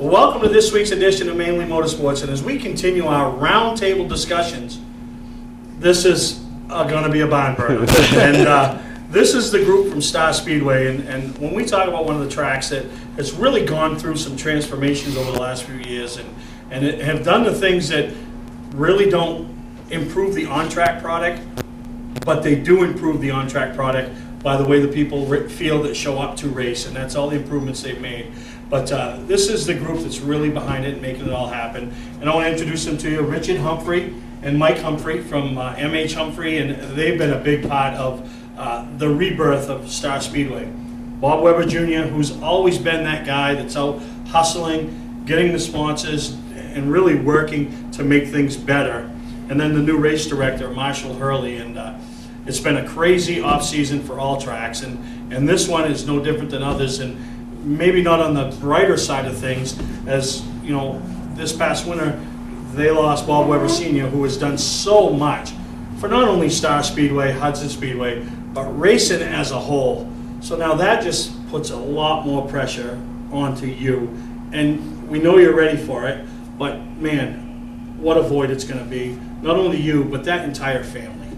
Well, welcome to this week's edition of Mainly Motorsports, and as we continue our roundtable discussions, this is going to be a barn burner. And this is the group from Star Speedway, and when we talk about one of the tracks that has really gone through some transformations over the last few years and it have done the things that really don't improve the on-track product, but they do improve the on-track product by the way the people feel that show up to race, and that's all the improvements they've made. But this is the group that's really behind it, making it all happen. And I want to introduce them to you, Richard Humphrey and Mike Humphrey from MH Humphrey, and they've been a big part of the rebirth of Star Speedway. Bob Weber Jr., who's always been that guy that's out hustling, getting the sponsors, and really working to make things better. And then the new race director, Marshall Hurley, and it's been a crazy off-season for all tracks, and this one is no different than others, and maybe not on the brighter side of things, as you know, this past winter they lost Bob Weber Sr., who has done so much for not only Star Speedway, Hudson Speedway, but racing as a whole. So now that just puts a lot more pressure onto you, and we know you're ready for it, but man, what a void it's going to be, not only you, but that entire family.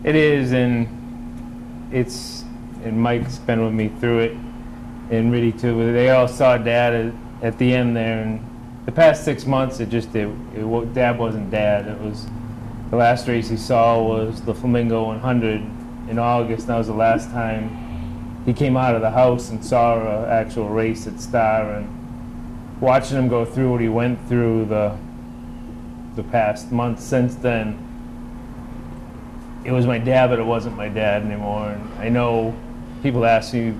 It is, and Mike's been with me through it, and Riddy too. They all saw Dad at the end there, and the past 6 months, Dad wasn't Dad. It was the last race he saw was the Flamingo 100 in August. And that was the last time he came out of the house and saw an actual race at Star. And watching him go through what he went through the past month since then, it was my dad, but it wasn't my dad anymore. And I know people ask me,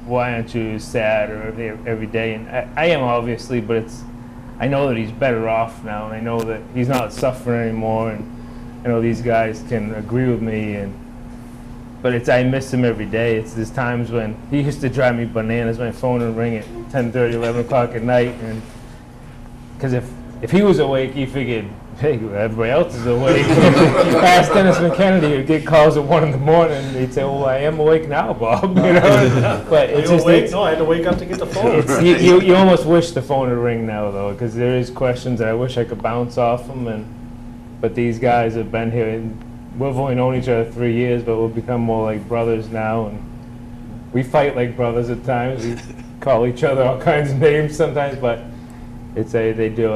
why aren't you sad or every day? And I am, obviously, but I know that he's better off now, and I know that he's not suffering anymore, and I know these guys can agree with me. But I miss him every day. There's times when he used to drive me bananas. My phone would ring at 10:30, 11 o'clock at night, and because if he was awake, he figured, hey, everybody else is awake. Ask Dennis McKennedy, he'd get calls at 1 in the morning, and he'd say, well, I am awake now, Bob. You know? But it's just, awake? No, I had to wake up to get the phone. You almost wish the phone would ring now, though, because there is questions that I wish I could bounce off them. But these guys have been here, and we've only known each other 3 years, but we've become more like brothers now. And we fight like brothers at times. We call each other all kinds of names sometimes, but they do.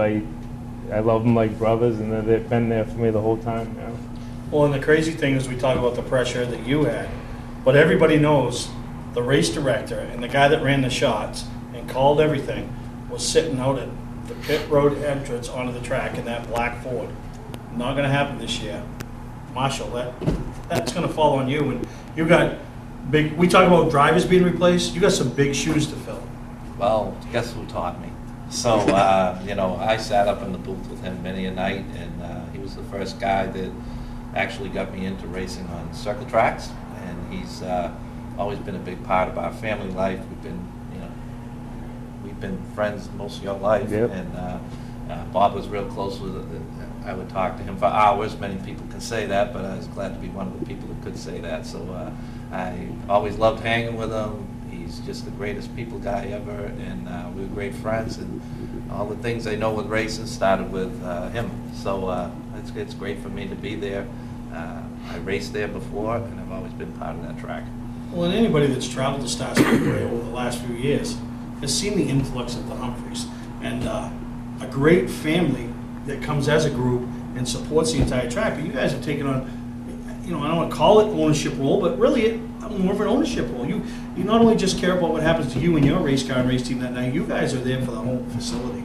I love them like brothers, and they've been there for me the whole time now. Well, and the crazy thing is we talk about the pressure that you had, but everybody knows the race director and the guy that ran the shots and called everything was sitting out at the pit road entrance onto the track in that black Ford. Not going to happen this year. Marshall, that's going to fall on you. And you got big, we talk about drivers being replaced, you got some big shoes to fill. Well, guess who taught me? So, you know, I sat up in the booth with him many a night, and he was the first guy that actually got me into racing on circle tracks, and he's always been a big part of our family life. We've been friends most of your life, yep. And Bob was real close with it. I would talk to him for hours. Many people can say that, but I was glad to be one of the people that could say that. So I always loved hanging with him. He's just the greatest people guy ever, and we were great friends, and all the things I know with racing started with him. So it's great for me to be there. I raced there before, and I've always been part of that track. Well, and anybody that's traveled to Star Speedway over the last few years has seen the influx of the Humphreys, and a great family that comes as a group and supports the entire track. But you guys have taken on, you know, I don't want to call it ownership role, but really more of an ownership role. You not only just care about what happens to you and your race car and race team that night, you guys are there for the whole facility.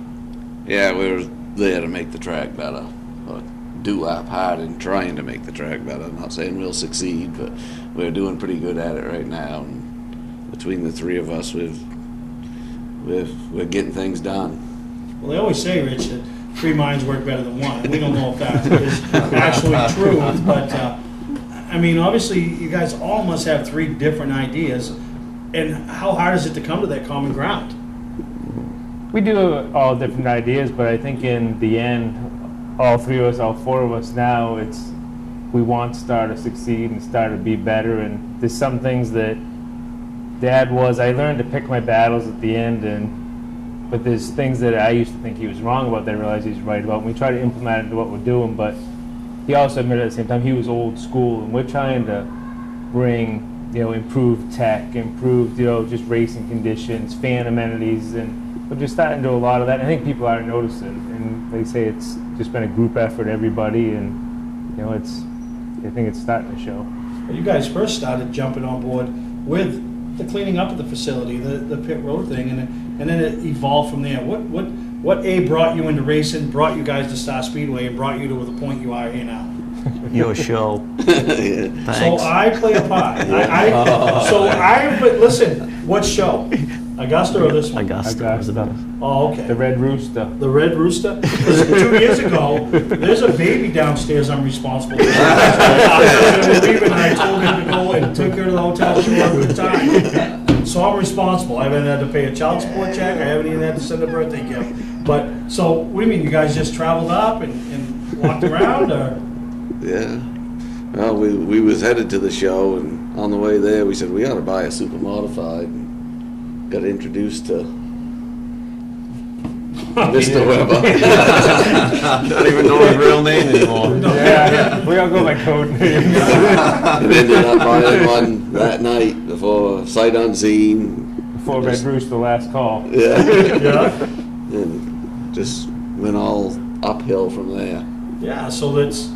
Yeah, we were there to make the track better, or do our part in trying to make the track better. I'm not saying we'll succeed, but we're doing pretty good at it right now. And between the three of us, we're getting things done. Well, they always say, Rich, that 3 minds work better than one. We don't know if that is actually true, but I mean, obviously, you guys all must have 3 different ideas. And how hard is it to come to that common ground? We do have all different ideas, but I think in the end, all 3 of us, all 4 of us now, we want Star to succeed and Star to be better. And there's some things that I learned to pick my battles at the end, but there's things that I used to think he was wrong about that I realize he's right about, and we try to implement it into what we're doing, but he also admitted at the same time he was old school, and we're trying to bring, improved tech, improved, just racing conditions, fan amenities, and we're just starting to do a lot of that. I think people are noticing, and they say it's just been a group effort, everybody, and I think it's starting to show. You guys first started jumping on board with the cleaning up of the facility, the pit road thing, and then it evolved from there. What brought you into racing, brought you guys to Star Speedway, and brought you to the point you are here now? Your show. Thanks. So I play a part. But listen, what show? Augusta or this one? Augusta. Was about Oh, okay. The Red Rooster. The Red Rooster? Listen, 2 years ago, there's a baby downstairs I'm responsible for. I told him to go and took her to the hotel. She had a good time. So I'm responsible. I haven't had to pay a child support check. I haven't even had to send a birthday gift. But, so, what do you mean? You guys just traveled up and walked around, or? Yeah. Well, we was headed to the show, and on the way there, we said we ought to buy a super modified. And got introduced to Mr. Weber. Don't even know his real name anymore. Yeah, we all go by code names. And ended up buying one that night before sight unseen. Before Red Rooster, last call. Yeah. Yeah. And just went all uphill from there. Yeah, so that's,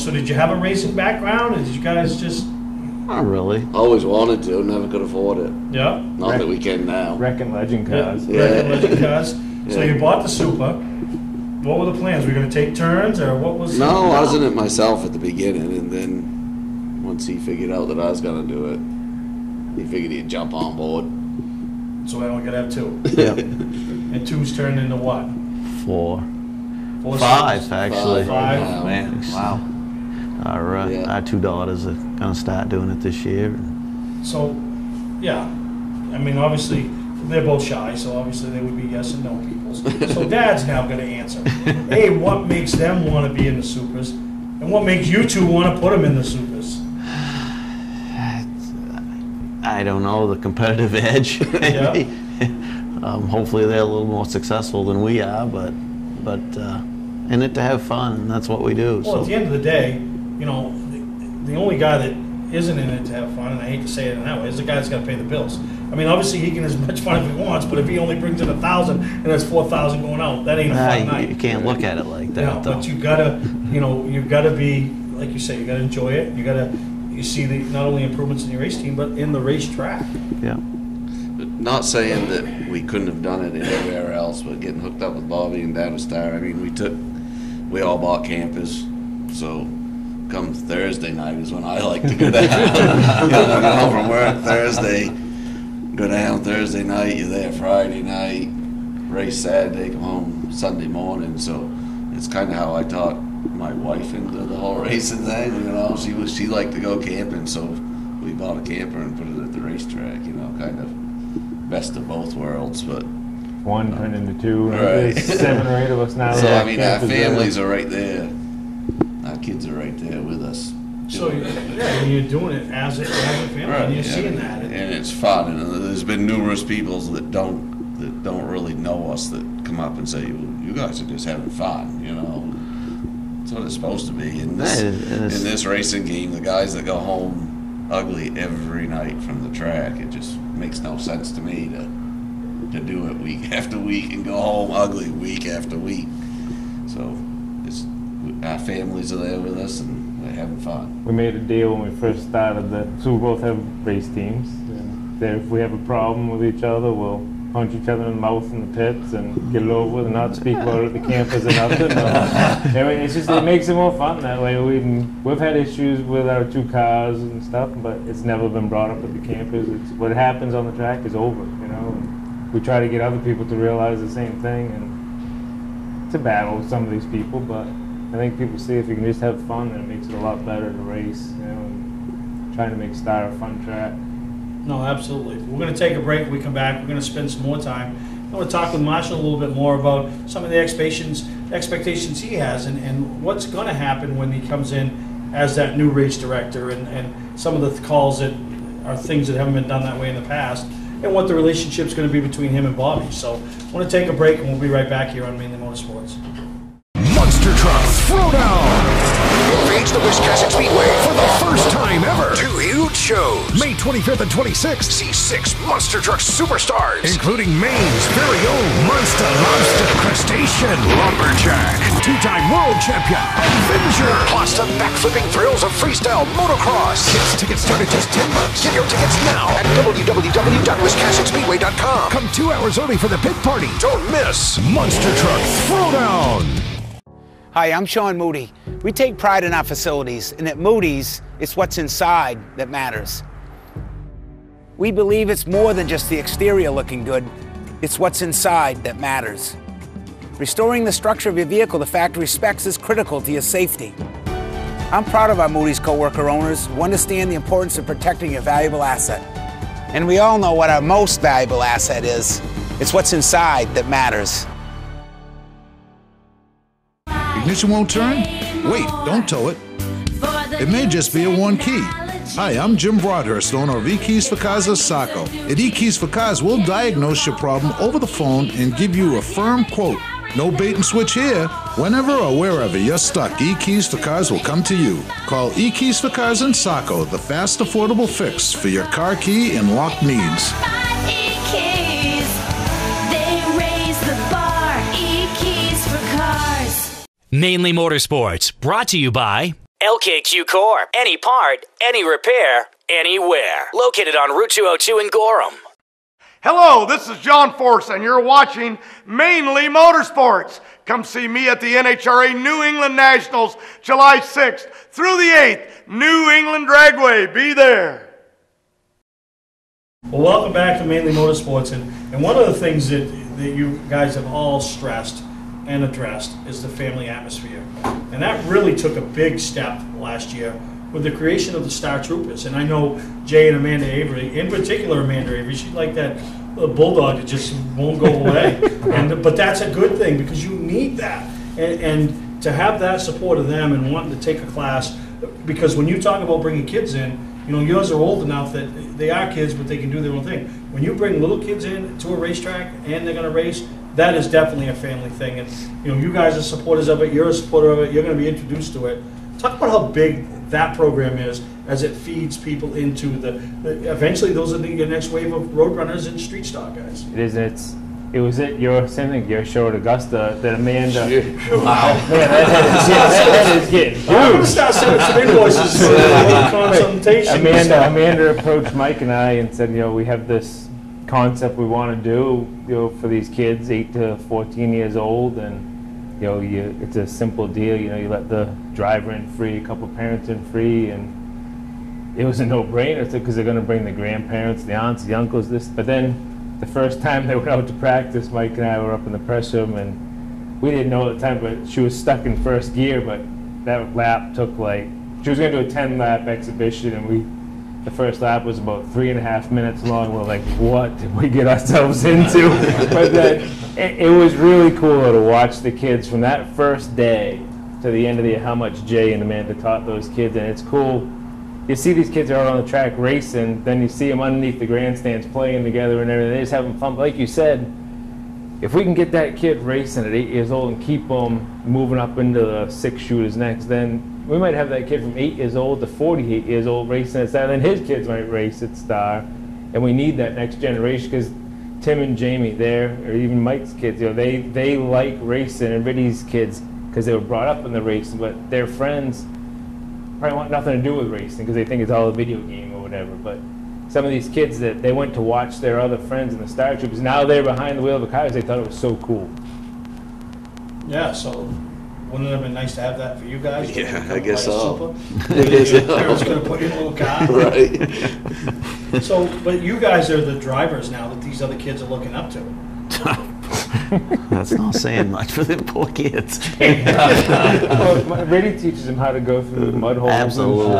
so did you have a racing background, or did you guys just... Not really. Always wanted to, never could afford it. Yeah. Not that we can now. Wrecking legend cars. Yeah. Legend cars. So Yeah. you bought the Super. What were the plans? Were you going to take turns, or what was... No, I wasn't it myself at the beginning, and then once he figured out that I was going to do it, he figured he'd jump on board. So I only got to have two. Yep. And two's turned into what? 4. Four 5, Supers? actually. Five. Wow. Man, wow. Yeah. Our 2 daughters are going to start doing it this year. So, yeah. I mean, obviously, they're both shy, so obviously they would be yes and no people. So Dad's now going to answer. Hey, what makes them want to be in the Supers? And what makes you two want to put them in the Supers? I don't know, the competitive edge. Yeah. Hopefully they're a little more successful than we are, but in it to have fun, and that's what we do. Well, So. at the end of the day, the only guy that isn't in it to have fun, and I hate to say it in that way, is the guy that's got to pay the bills. I mean, obviously he can have as much fun if he wants, but if he only brings in 1,000 and there's 4,000 going out, that ain't a fun night. You can't look at it like that, Yeah, though. but you gotta be, like you say, you gotta enjoy it. You see not only improvements in your race team, but in the racetrack. Yeah. Not saying that we couldn't have done it anywhere else, but getting hooked up with Bobby and down to Star, I mean, we all bought campers, so come Thursday night is when I like to go down. Get home from work Thursday, go down Thursday night, you're there Friday night, race Saturday, come home Sunday morning, so it's kind of how I talked my wife into the whole racing thing, she liked to go camping, so we bought a camper and put it at the racetrack, kind of best of both worlds, but One turned into 2, and Right. there's 7 or 8 of us now. so that I mean our campers there. families are right there, our kids are right there with us. So you're doing it as a family, and you're seeing that. and it's fun, and there's been numerous people that don't really know us that come up and say, well, you guys are just having fun, That's what it's supposed to be. In this racing game, the guys that go home ugly every night from the track, it just makes no sense to me to do it week after week and go home ugly week after week. So our families are there with us and they're having fun. We made a deal when we first started so we both have race teams. And that if we have a problem with each other, we'll punch each other in the mouth in the pits and get it over with and not speak about it at the campers or nothing. It makes it more fun that way. We've had issues with our 2 cars and stuff, but it's never been brought up with the campers. It's what happens on the track is over, And we try to get other people to realize the same thing, and it's a battle with some of these people, but I think people see if you can just have fun, then it makes it a lot better to race, and trying to make Star a fun track. No, absolutely. We're going to take a break. When we come back, we're going to spend some more time. I want to talk with Marshall a little bit more about some of the expectations he has and what's going to happen when he comes in as that new race director, and some of the calls that are things that haven't been done that way in the past. and what the relationship's going to be between him and Bobby. So I want to take a break, and we'll be right back here on Mainly Motorsports. Monster Truck Throwdown! Invades the Wisconsin Speedway For the first time ever! 2 huge shows. May 25th and 26th. See 6 Monster Truck superstars, Including Maine's very own Monster Lobster Crustacean, Lumberjack, 2-time world champion, Avenger. plus the backflipping thrills of freestyle motocross. Kids tickets start at just $10. Get your tickets now at www.wisconsinspeedway.com. Come 2 hours early for the pit party. Don't miss Monster Truck Throwdown! Hi, I'm Sean Moody. We take pride in our facilities, and at Moody's, it's what's inside that matters. We believe it's more than just the exterior looking good, it's what's inside that matters. Restoring the structure of your vehicle the factory specs is critical to your safety. I'm proud of our Moody's coworker owners who understand the importance of protecting a valuable asset. And we all know what our most valuable asset is. It's what's inside that matters. Ignition won't turn? Wait, don't tow it. It may just be a one key. Hi, I'm Jim Broadhurst, owner of eKeys for Cars of Saco. At eKeys for Cars, we'll diagnose your problem over the phone and give you a firm quote. No bait and switch here. Whenever or wherever you're stuck, eKeys for Cars will come to you. Call eKeys for Cars in Saco, the fast, affordable fix for your car key and lock needs. Mainly Motorsports, brought to you by LKQ Core. Any part, any repair, anywhere. Located on Route 202 in Gorham. Hello, this is John Force, and you're watching Mainly Motorsports. Come see me at the NHRA New England Nationals, July 6th through the 8th. New England Dragway, be there. Well, welcome back to Mainly Motorsports, and one of the things that you guys have all stressed and addressed is the family atmosphere. And that really took a big step last year with the creation of the Star Troopers. And I know Jay and Amanda Avery, in particular Amanda Avery, she's like that bulldog that just won't go away. But that's a good thing because you need that. And to have that support of them and wanting to take a class, because when you talk about bringing kids in, you know, yours are old enough that they are kids, but they can do their own thing. When you bring little kids in to a racetrack and they're going to race, that is definitely a family thing. And you know, you guys are supporters of it. You're a supporter of it. You're going to be introduced to it. Talk about how big that program is as it feeds people into the eventually those are your next wave of road runners and street stock guys. It is. It was at your same thing, your show at Augusta that Amanda. Wow, man, that is getting huge. I'm going to start sending some invoices for the consultation. Amanda approached Mike and I and said, you know, we have this concept we want to do, you know, for these kids 8 to 14 years old, and you know, it's a simple deal. You know, you let the driver in free, a couple parents in free, and it was a no-brainer because they're going to bring the grandparents, the aunts, the uncles. But then the first time they went out to practice, Mike and I were up in the press room, and we didn't know at the time, but she was stuck in first gear. But that lap took she was going to do a 10-lap exhibition, and the first lap was about 3.5 minutes long. We're like, what did we get ourselves into? But it was really cool to watch the kids from that first day to the end of the year, how much Jay and Amanda taught those kids. And it's cool. You see these kids are out on the track racing, then you see them underneath the grandstands playing together and everything. They're just having fun. But like you said, if we can get that kid racing at 8 years old and keep them moving up into the 6 shooters next, then we might have that kid from 8 years old to 48 years old racing at Star, then his kids might race at Star. And we need that next generation because Tim and Jamie there, or even Mike's kids, you know, they like racing, and Riddy's kids, because they were brought up in the racing, but their friends probably want nothing to do with racing because they think it's all a video game or whatever. But some of these kids that they went to watch their other friends in the Star Troopers, now they're behind the wheel of the cars, they thought it was so cool. Yeah, so wouldn't it have been nice to have that for you guys? Yeah, I guess so. I guess your parents going to put you in a little car. Right. So, but you guys are the drivers now that these other kids are looking up to. That's not saying much for them poor kids. Well, Riddy teaches them how to go through mud holes. Absolutely.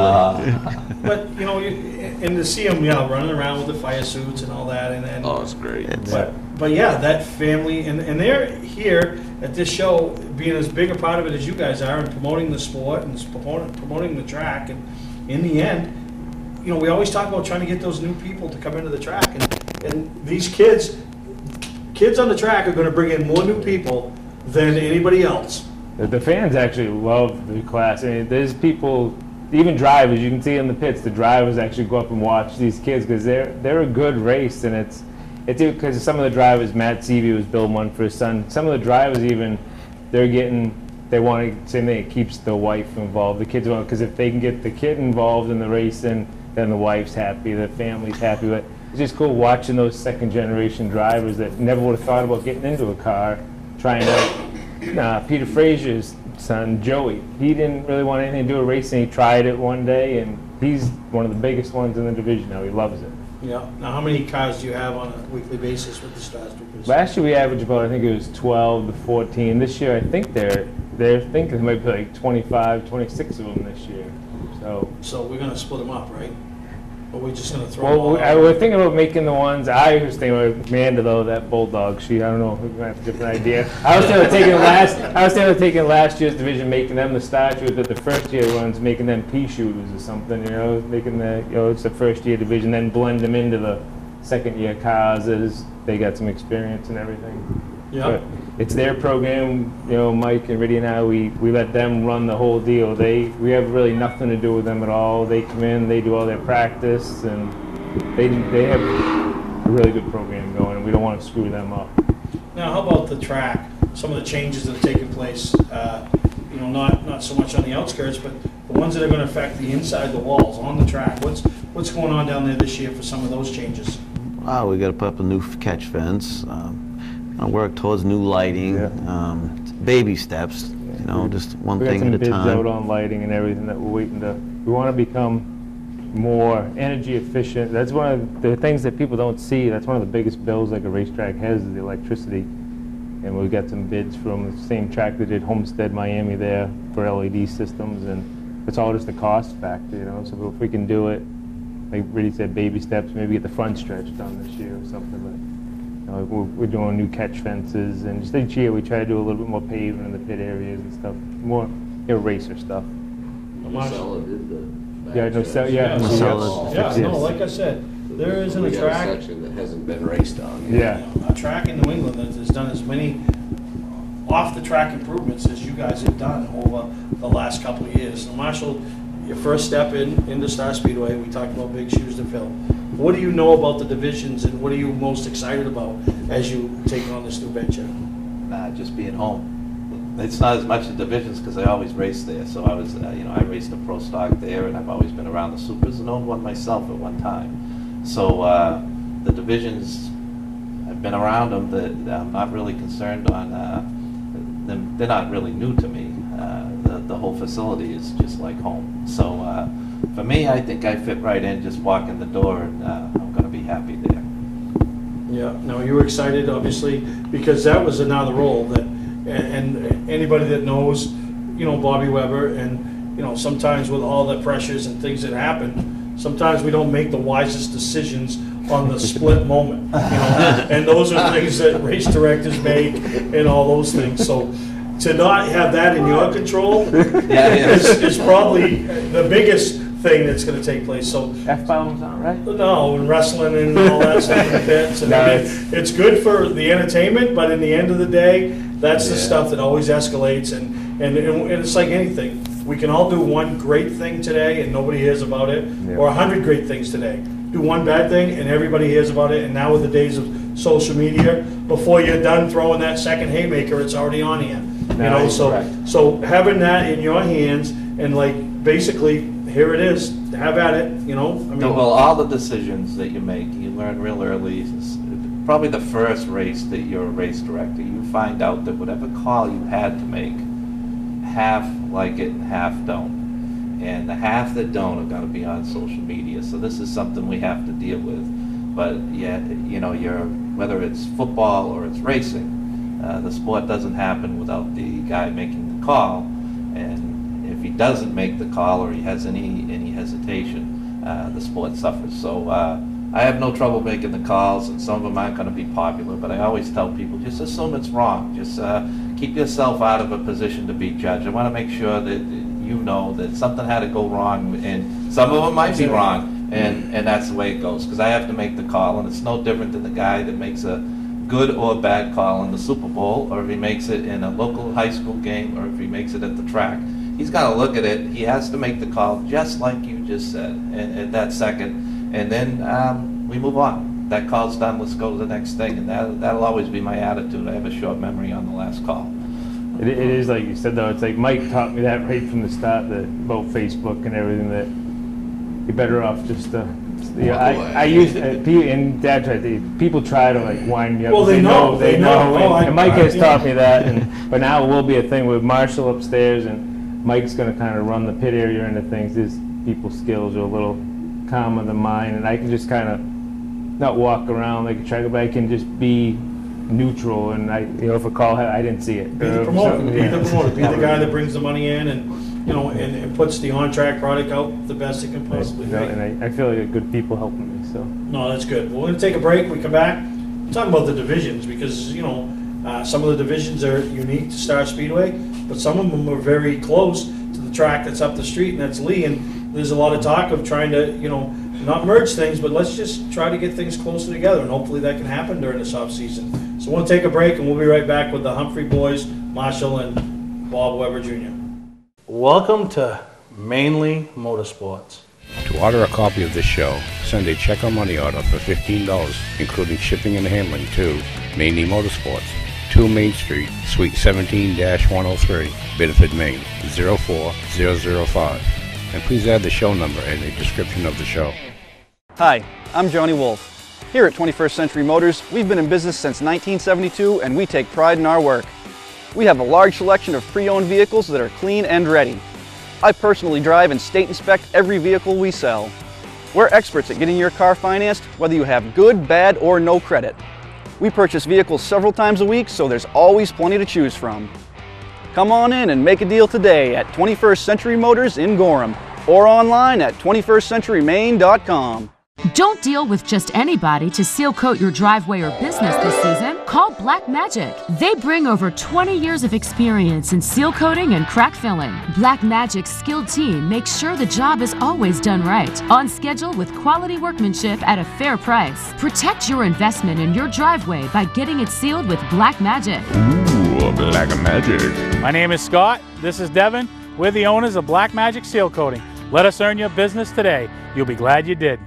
But you know, and to see them, running around with the fire suits and all that, and Oh, it's great. but yeah, that family, and they're here at this show being as big a part of it as you guys are, and promoting the sport and promoting the track. And in the end, you know, we always talk about trying to get those new people to come into the track, and And these kids on the track are going to bring in more new people than anybody else. The fans actually love the class. I mean, there's people, even drivers, you can see in the pits, the drivers actually go up and watch these kids because they're a good race, and it's because some of the drivers, Matt Seavey was building one for his son. Some of the drivers even, they want to, same thing, it keeps the wife involved, the kids involved, because if they can get the kid involved in the racing, then the wife's happy, the family's happy. But it's just cool watching those second generation drivers that never would have thought about getting into a car, trying out. Peter Frazier's son, Joey, he didn't really want anything to do with racing. He tried it one day, and he's one of the biggest ones in the division now. He loves it. Yeah. Now, how many cars do you have on a weekly basis with the Star Troopers? Last year we averaged about, I think it was 12 to 14. This year I think they're thinking there might be like 25, 26 of them this year. So we're going to split them up, right? Or we're just going to throw them all I was thinking about making the ones. I was thinking about Amanda, though, that bulldog. I don't know, we might have a different idea. I was thinking of taking last year's division, making them the Star Troopers, but the first year ones, making them pea shooters or something. Making it's the first year division, then blend them into the second year cars as they got some experience and everything. Yeah. But it's their program, Mike and Riddy and I, we let them run the whole deal. We have really nothing to do with them at all. They come in, they do all their practice, and they have a really good program going, and we don't want to screw them up. Now, how about the track? Some of the changes that have taken place, not so much on the outskirts, but the ones that are going to affect the inside the walls on the track. What's going on down there this year for some of those changes? Wow, we got to put up a new catch fence. Work towards new lighting, baby steps, just one thing at a time. We got some bids out on lighting and everything that we're waiting to. We want to become more energy efficient. That's one of the things that people don't see. That's one of the biggest bills like a racetrack has is the electricity. And we got some bids from the same track that did Homestead, Miami there for LED systems, and it's all just a cost factor, So if we can do it, like Riddy said, baby steps, maybe get the front stretch done this year or something. But we're doing new catch fences, and just each year we try to do a little bit more paving in the pit areas and stuff, more racer stuff. Like I said, there isn't a track section that hasn't been raced on. A track in New England that has done as many off-the-track improvements as you guys have done over the last couple of years. So, Marshall, your first step into Star Speedway, we talked about big shoes to fill. What do you know about the divisions, and what are you most excited about as you take on this new venture? Just being home. It's not as much the divisions because I always race there. So I was, I raced a pro stock there, and I've always been around the supers and owned one myself at one time. So the divisions, I've been around them. That I'm not really concerned on them. They're not really new to me. The whole facility is just like home. So. For me, I think I fit right in, just walk in the door, and I'm going to be happy there. Yeah. Now, you were excited, obviously, because that was another role that, and anybody that knows, Bobby Weber, and, sometimes with all the pressures and things that happen, sometimes we don't make the wisest decisions on the split moment, and those are things that race directors make and all those things. So, to not have that in your control is probably the biggest thing that's going to take place. So F-bombs aren't right? No, and wrestling and all that stuff in the pits. And it's good for the entertainment, but in the end of the day, that's the stuff that always escalates. And it's like anything. We can all do one great thing today and nobody hears about it, or 100 great things today. Do one bad thing and everybody hears about it. And now with the days of social media, before you're done throwing that second haymaker, it's already on here. So having that in your hands and basically here it is, have at it, Well, all the decisions that you make, you learn real early. Probably the first race that you're a race director, you find out that whatever call you had to make, half like it and half don't. And the half that don't are going to be on social media. So this is something we have to deal with. But whether it's football or it's racing, the sport doesn't happen without the guy making the call, and if he doesn't make the call or he has any hesitation, the sport suffers. So I have no trouble making the calls, and some of them aren't going to be popular, but I always tell people, just assume it's wrong. Just keep yourself out of a position to be judged. I want to make sure that you know that something had to go wrong, and some of them might be wrong, and that's the way it goes, because I have to make the call, and it's no different than the guy that makes a good or bad call in the Super Bowl, or if he makes it in a local high school game, or if he makes it at the track. He's got to look at it. He has to make the call just like you just said, and at that second, and then we move on. That call's done, let's go to the next thing, and that'll always be my attitude. I have a short memory on the last call. It is like you said, though. It's like Mike taught me that right from the start, that about Facebook and everything, that you're better off just I use and Dad tried to. People try to like wind me up. Well, they know. And Mike has taught me that. But now it will be a thing with Marshall upstairs, and Mike's going to kind of run the pit area into things. His people's skills are a little calmer than mine, and I can just kind of not walk around like a tracker, but I can just be neutral. And if a call, I didn't see it. Be the promoter. Be the guy that brings the money in, and and puts the on-track product out the best it can possibly be. And I feel like good people helping me. So no, that's good. Well, we're going to take a break. We come back, we'll talk about the divisions, because some of the divisions are unique to Star Speedway, but some of them are very close to the track that's up the street, and that's Lee. And there's a lot of talk of trying to not merge things, but let's just try to get things closer together, and hopefully that can happen during this off season. So we'll take a break, and we'll be right back with the Humphrey boys, Marshall and Bob Weber Jr. Welcome to Mainely Motorsports. To order a copy of this show, send a check or money order for $15, including shipping and handling, to Mainely Motorsports, 2 Main Street, Suite 17-103, Biddeford, Maine, 04005. And please add the show number in the description of the show. Hi, I'm Johnny Wolf. Here at 21st Century Motors, we've been in business since 1972, and we take pride in our work. We have a large selection of pre-owned vehicles that are clean and ready. I personally drive and state inspect every vehicle we sell. We're experts at getting your car financed, whether you have good, bad, or no credit. We purchase vehicles several times a week, so there's always plenty to choose from. Come on in and make a deal today at 21st Century Motors in Gorham, or online at 21stcenturymaine.com. Don't deal with just anybody to seal coat your driveway or business this season. Call Black Magic. They bring over 20 years of experience in seal coating and crack filling. Black Magic's skilled team makes sure the job is always done right, on schedule with quality workmanship at a fair price. Protect your investment in your driveway by getting it sealed with Black Magic. Ooh, Black Magic. My name is Scott. This is Devin. We're the owners of Black Magic Seal Coating. Let us earn your business today. You'll be glad you did.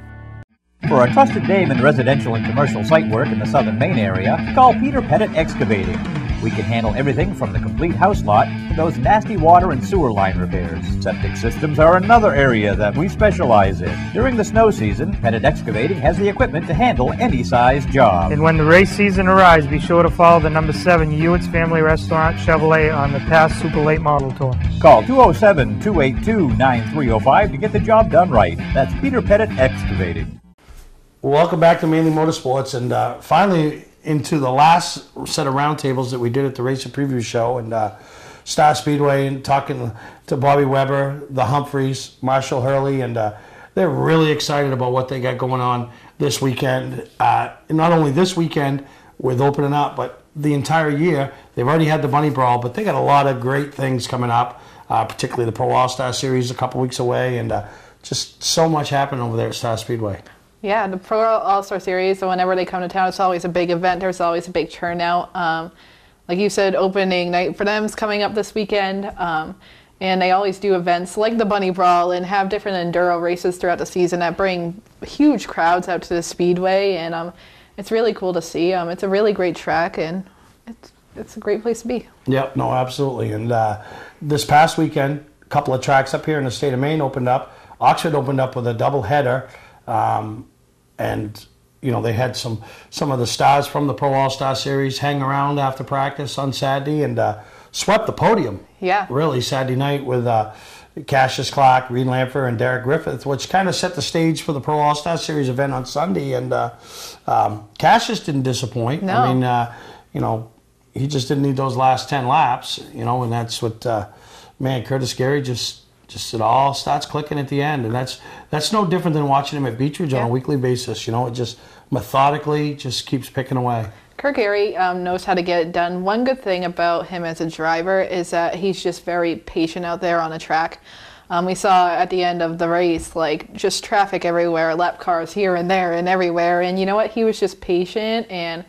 For a trusted name in residential and commercial site work in the southern Maine area, call Peter Pettit Excavating. We can handle everything from the complete house lot to those nasty water and sewer line repairs. Septic systems are another area that we specialize in. During the snow season, Pettit Excavating has the equipment to handle any size job. And when the race season arrives, be sure to follow the number 7 Hewitt's Family Restaurant Chevrolet on the past Super Late Model Tour. Call 207-282-9305 to get the job done right. That's Peter Pettit Excavating. Welcome back to Mainly Motorsports, and finally into the last set of roundtables that we did at the Racer Preview Show, and Star Speedway, and talking to Bobby Weber, the Humphreys, Marshall Hurley, and they're really excited about what they got going on this weekend. Not only this weekend with opening up, but the entire year. They've already had the Bunny Brawl, but they got a lot of great things coming up, particularly the Pro All-Star Series a couple weeks away, and just so much happening over there at Star Speedway. Yeah, the Pro All-Star Series, so whenever they come to town, it's always a big event. There's always a big turnout. Like you said, opening night for them is coming up this weekend. And they always do events like the Bunny Brawl and have different enduro races throughout the season that bring huge crowds out to the Speedway. And it's really cool to see. It's a really great track, and it's a great place to be. Yep, no, absolutely. And this past weekend, a couple of tracks up here in the state of Maine opened up. Oxford opened up with a double header. And they had some of the stars from the Pro All-Star Series hang around after practice on Saturday, and swept the podium. Yeah. Really, Saturday night with Cassius Clark, Reed Lampher, and Derek Griffith, which kind of set the stage for the Pro All-Star Series event on Sunday. And Cassius didn't disappoint. No. I mean, he just didn't need those last 10 laps, and that's what, Curtis Gary just it all starts clicking at the end, and that's no different than watching him at Beechridge on a weekly basis. It just methodically just keeps picking away. Kurt Gary knows how to get it done. One good thing about him as a driver is that he's just very patient out there on the track. We saw at the end of the race, like, just traffic everywhere, lap cars here and there and everywhere. And you know what? He was just patient and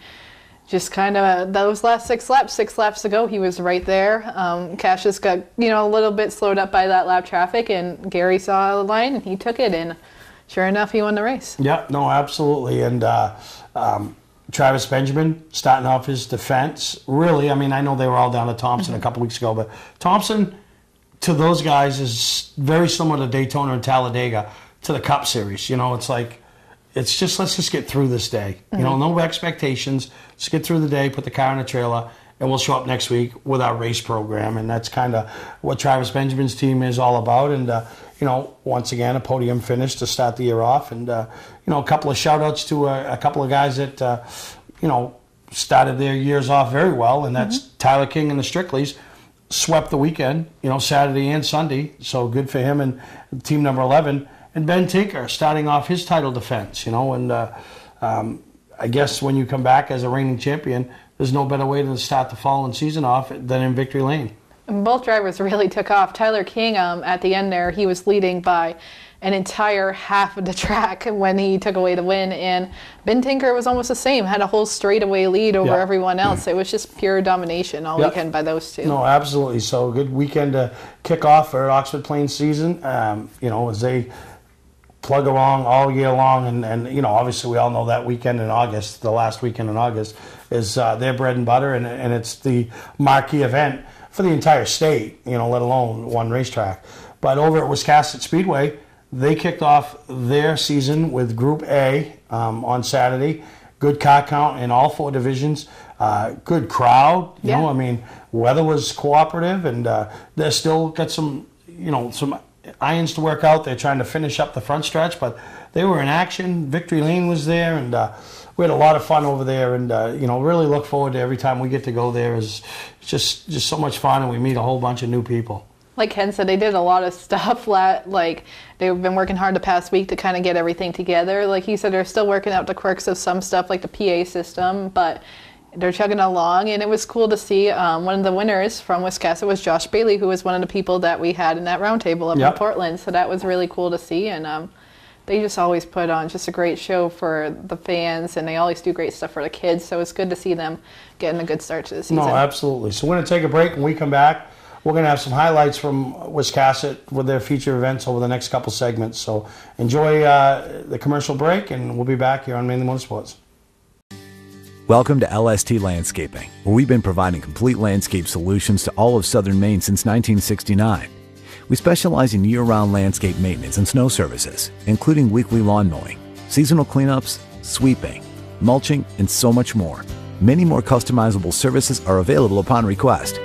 just kind of those last 6 laps to go, he was right there. Cassius got, a little bit slowed up by that lap traffic, and Gary saw the line and he took it, and sure enough, he won the race. Yeah, no, absolutely. And Travis Benjamin starting off his defense. Really, I mean, I know they were all down to Thompson a couple weeks ago, but Thompson to those guys is very similar to Daytona and Talladega to the Cup Series. It's like, let's just get through this day. No expectations. Just get through the day, put the car in a trailer, and we'll show up next week with our race program. And that's kind of what Travis Benjamin's team is all about. And, once again, a podium finish to start the year off. And, a couple of shout-outs to a couple of guys that, started their years off very well, and that's Tyler King and the Strickleys. Swept the weekend, Saturday and Sunday, so good for him and team number 11. And Ben Tinker starting off his title defense, and I guess when you come back as a reigning champion, there's no better way to start the following season off than in victory lane. And both drivers really took off. Tyler King, at the end there, he was leading by an entire half of the track when he took away the win, and Ben Tinker was almost the same, had a whole straightaway lead over everyone else. It was just pure domination all weekend by those two. No, absolutely. So good weekend to kick off for Oxford Plains season, as they plug along all year long, and obviously we all know that weekend in August, the last weekend in August, is their bread and butter, and it's the marquee event for the entire state, let alone one racetrack. But over at Wiscasset Speedway, they kicked off their season with Group A on Saturday. Good car count in all 4 divisions. Good crowd. You know, I mean, weather was cooperative, and they're still got some irons to work out. They're trying to finish up the front stretch, but they were in action. Victory Lane was there, and we had a lot of fun over there. And really look forward to every time we get to go there. It's just so much fun, and we meet a whole bunch of new people. Like Ken said, they did a lot of stuff. Like, they've been working hard the past week to kind of get everything together. Like he said, they're still working out the quirks of some stuff, like the PA system, but they're chugging along. And it was cool to see one of the winners from Wiscasset was Josh Bailey, who was one of the people that we had in that roundtable up in Portland. So that was really cool to see. And they just always put on just a great show for the fans, and they always do great stuff for the kids. So it's good to see them getting a good start to the season. No, absolutely. So we're going to take a break. When we come back, we're going to have some highlights from Wiscasset with their feature events over the next couple segments. So enjoy the commercial break, and we'll be back here on Mainly Motorsports. Welcome to LST Landscaping, where we've been providing complete landscape solutions to all of southern Maine since 1969. We specialize in year-round landscape maintenance and snow services, including weekly lawn mowing, seasonal cleanups, sweeping, mulching, and so much more. Many more customizable services are available upon request.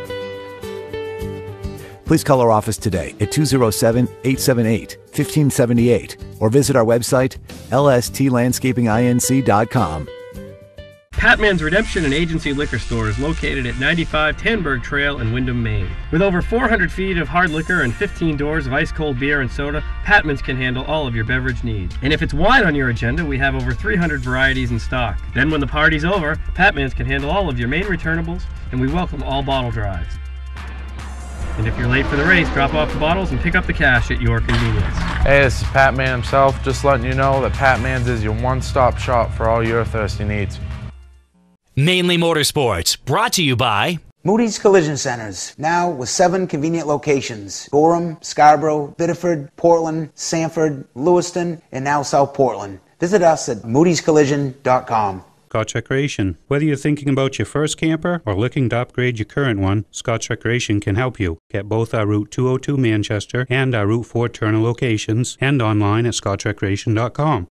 Please call our office today at 207-878-1578 or visit our website, lstlandscapinginc.com. Patman's Redemption and Agency Liquor Store is located at 95 Tanberg Trail in Windham, Maine. With over 400 feet of hard liquor and 15 doors of ice-cold beer and soda, Patman's can handle all of your beverage needs. And if it's wine on your agenda, we have over 300 varieties in stock. Then when the party's over, Patman's can handle all of your Maine returnables, and we welcome all bottle drives. And if you're late for the race, drop off the bottles and pick up the cash at your convenience. Hey, this is Pat Man himself, just letting you know that Pat Man's is your one-stop shop for all your thirsty needs. Mainly Motorsports, brought to you by Moody's Collision Centers, now with 7 convenient locations: Gorham, Scarborough, Biddeford, Portland, Sanford, Lewiston, and now South Portland. Visit us at moodyscollision.com. Scotch Recreation. Whether you're thinking about your first camper or looking to upgrade your current one, Scotch Recreation can help you. Get both our Route 202 Manchester and our Route 4 Turner locations, and online at scotchrecreation.com.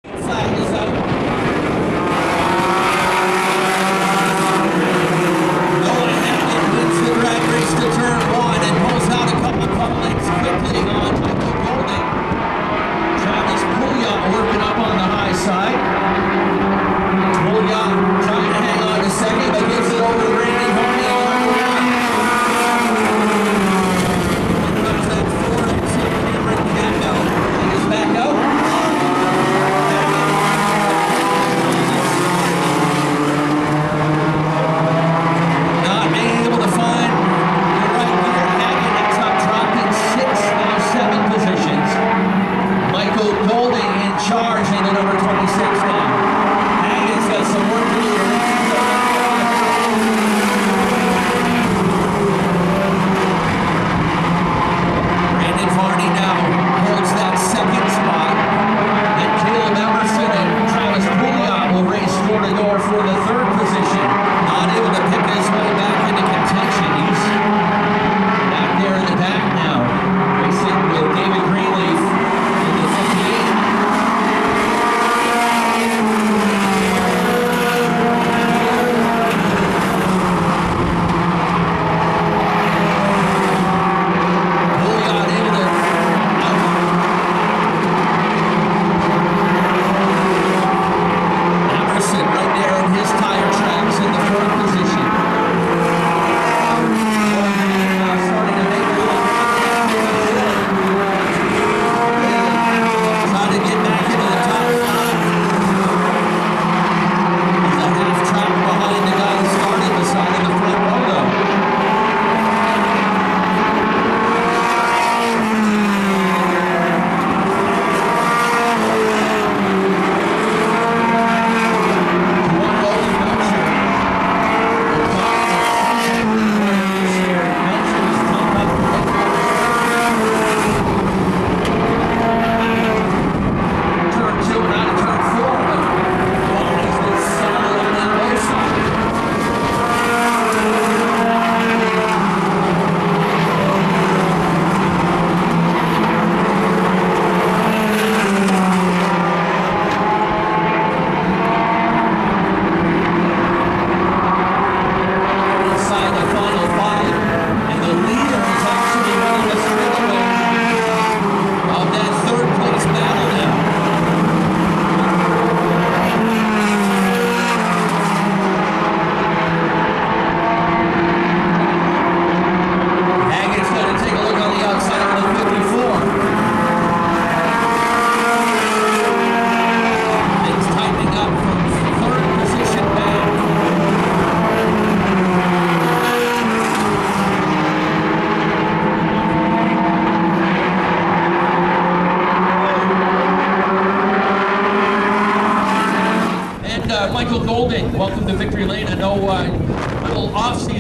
Back out.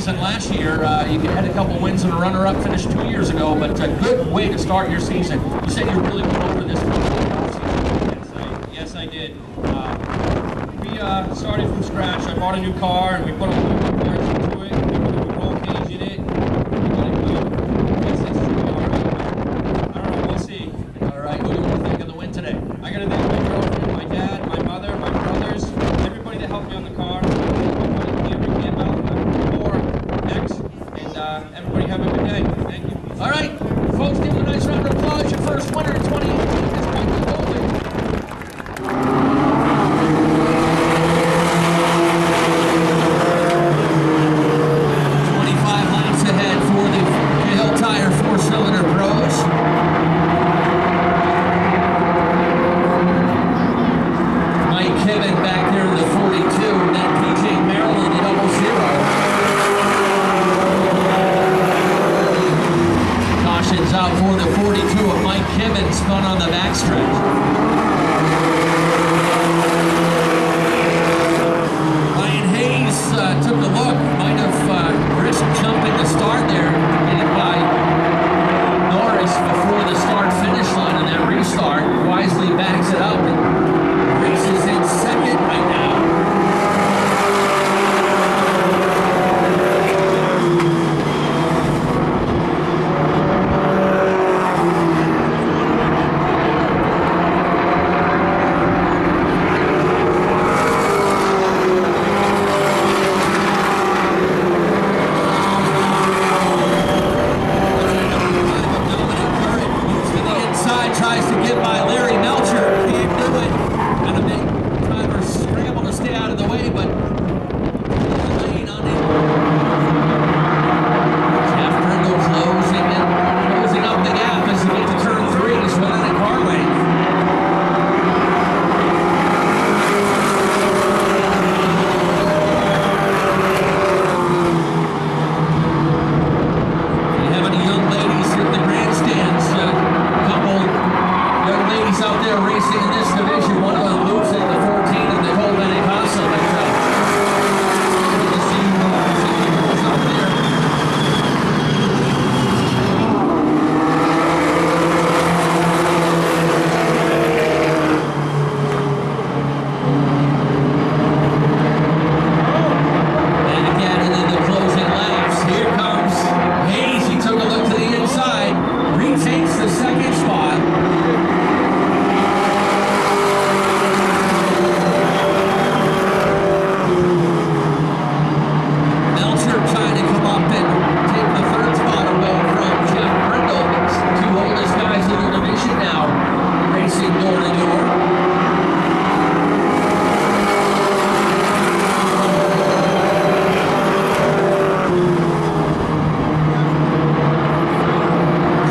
and last year. You had a couple wins and a runner-up finish 2 years ago, but a good way to start your season. You said you really went over this season. Yes, I did. We started from scratch. I bought a new car, and we put a little bit of parts into it. We put a new roll cage in it. We let it go. Yes, that's true. All right. I don't know. We'll see. All right. What do you want to think of the win today? I got to thank my girlfriend, my dad, my mother, my brothers, everybody that helped me on the car. Everybody have a good day. Thank you. All right, folks, give them a nice round of applause. Your first winner in 2018 is Michael Golden. 25 laps ahead for the Cahill Tire four-cylinder pros. Mike Kevin back there in the 42, and then PJ Maryland in 00. Cautions out for the 42 of Mike Kivens, spun on the backstretch. Ryan Hayes took a look, might have risked jumping the start there, getting by Norris before the start-finish line on that restart. Wisely backs it up and races in second right now. Tries to get by Larry Melcher, can't do it. Gonna make drivers scramble to stay out of the way, but lane on it. Jeff Brindle closing up the gap as he gets to turn 3. He's running a car lane. If you have any young ladies in the grandstands, young ladies out there racing in this division. One of them moves in the 14 in the Cole Benincasa. Good to see you girls out there. And again, in the closing laps, here comes Hayes. He took a look to the inside, retakes the second spot. Trying to come up and take the third spot away from Jeff Brindle. It's two oldest guys in the division now, racing door to door.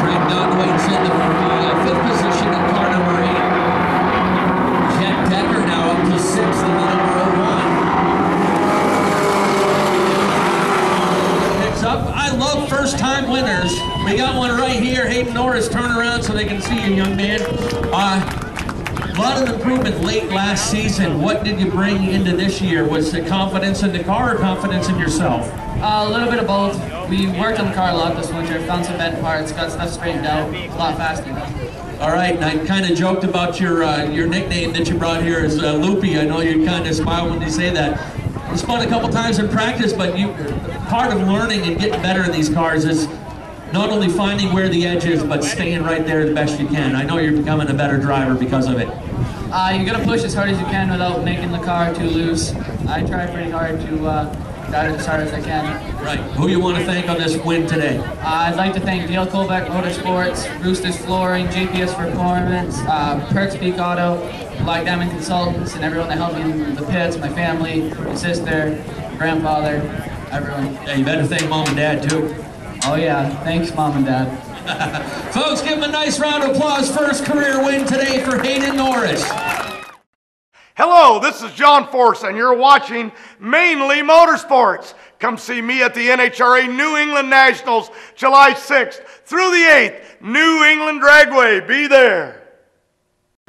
Craig Dunwait's in the 5th position in car number 8. Jet Decker now up to 6th in the number 01. Up. I love first-time winners. We got one right here. Hayden Norris, turn around so they can see you, young man. A lot of improvement late last season. What did you bring into this year? Was it confidence in the car or confidence in yourself? A little bit of both. We worked on the car a lot this winter, found some bent parts, got stuff straightened out a lot faster now. All right, and I kind of joked about your nickname that you brought here as Loopy. I know you kind of smile when you say that. You spun a couple times in practice, but part of learning and getting better in these cars is not only finding where the edge is, but staying right there the best you can. I know you're becoming a better driver because of it. You gotta push as hard as you can without making the car too loose. I try pretty hard to drive it as hard as I can. Right. Who you want to thank on this win today? I'd like to thank Dale Colbeck Motorsports, Roosters Flooring, GPS Performance, Perks Peak Auto, Black Diamond Consultants, and everyone that helped me in the pits, my family, my sister, grandfather, everyone. Yeah, you better thank Mom and Dad too. Oh yeah, thanks Mom and Dad. Folks, give him a nice round of applause. First career win today for Hayden Norris. Hello, this is John Force, and you're watching Mainely Motorsports. Come see me at the NHRA New England Nationals, July 6th through the 8th, New England Dragway. Be there.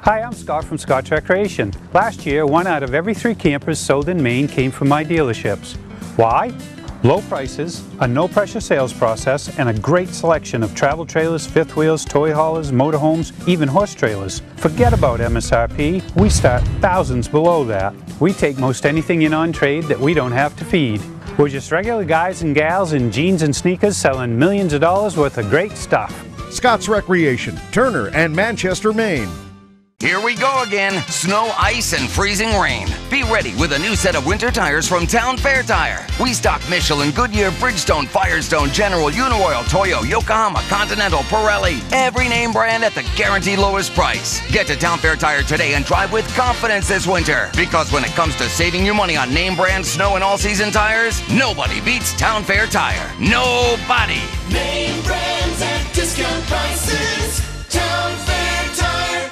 Hi, I'm Scott from Scott's Recreation. Last year, 1 out of every 3 campers sold in Maine came from my dealerships. Why? Low prices, a no-pressure sales process, and a great selection of travel trailers, fifth wheels, toy haulers, motorhomes, even horse trailers. Forget about MSRP. We start thousands below that. We take most anything in on trade that we don't have to feed. We're just regular guys and gals in jeans and sneakers selling millions of dollars worth of great stuff. Scott's Recreation, Turner and Manchester, Maine. Here we go again. Snow, ice, and freezing rain. Be ready with a new set of winter tires from Town Fair Tire. We stock Michelin, Goodyear, Bridgestone, Firestone, General, Uniroyal, Toyo, Yokohama, Continental, Pirelli. Every name brand at the guaranteed lowest price. Get to Town Fair Tire today and drive with confidence this winter. Because when it comes to saving you money on name brand snow and all-season tires, nobody beats Town Fair Tire. Nobody. Name brands at discount prices. Town Fair Tire.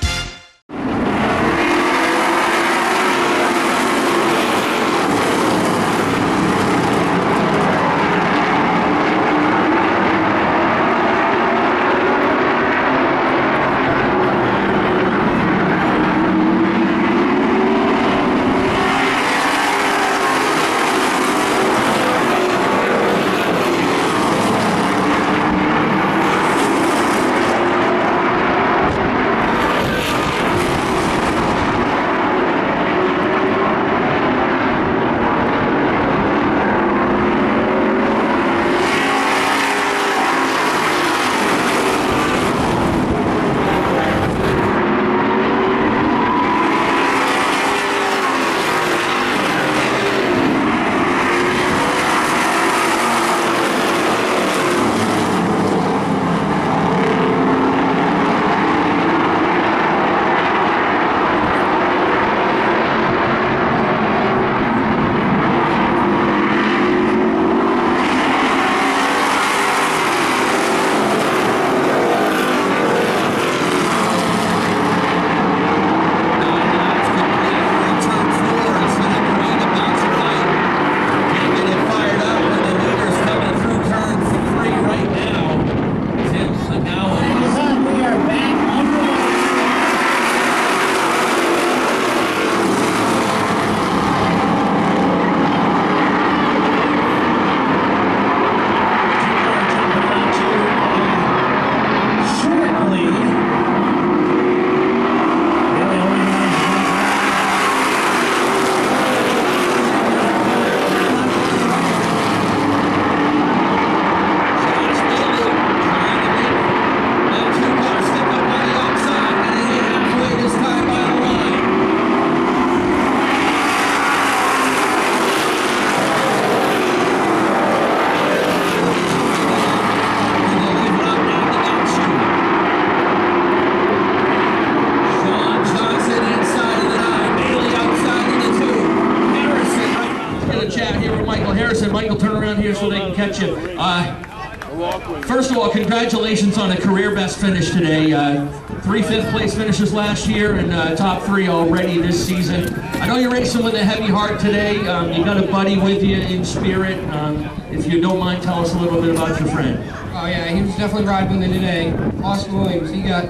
Michael, turn around here so they can catch you. First of all, congratulations on a career best finish today. 3 fifth-place finishes last year and top 3 already this season. I know you're racing with a heavy heart today. You got a buddy with you in spirit. If you don't mind, tell us a little bit about your friend. Oh yeah, he was definitely riding with me today. Austin Williams, he got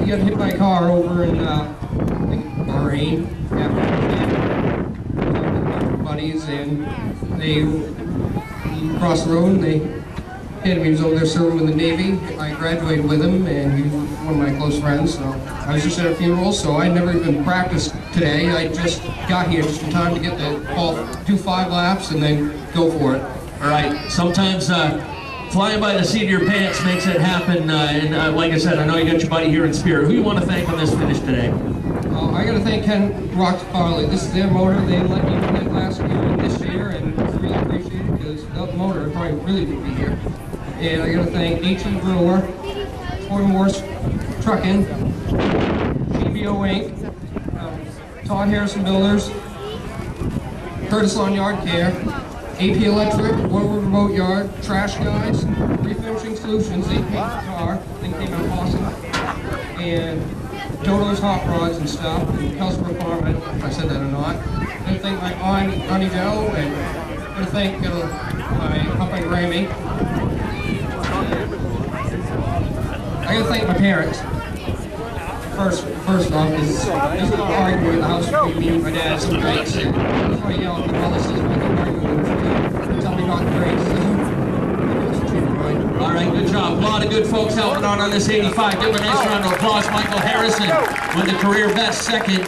hit by a car over in I think Bahrain. Buddies, and he crossed the road and they hit him. He was over there serving with the Navy. I graduated with him and he was one of my close friends. So I was just at a funeral, so I never even practiced today. I just got here just in time to get the do 5 laps and then go for it. All right, sometimes flying by the seat of your pants makes it happen. And like I said, I know you got your buddy here in spirit. Who do you want to thank on this finish today? I got to thank Ken Rock Farley. This is their motor. They let me do it last year and this year, and I really appreciate it because without the motor, I probably really would be here. And I got to thank H.E. Brewer, Toy Morse Trucking, GBO Inc., Todd Harrison Builders, Curtis Lawn Yard Care, AP Electric, Woodward Boat Yard, Trash Guys, Refinishing Solutions, they paint the car, they came out awesome, and Dodo's Hot Rods and stuff, and Customer Farm, I don't know if I said that or not. I'm going to thank my aunt, Auntie Joe, and I'm going to thank my Papa Grammy. I got to thank my parents. First off, there's an argument in the house between me and my dad some nights. That's why I yell at the brothers, I keep arguing with them. Tell me not great, so All right, good job. A lot of good folks helping out on this 85. Give a nice round of applause. Michael Harrison with the career best second.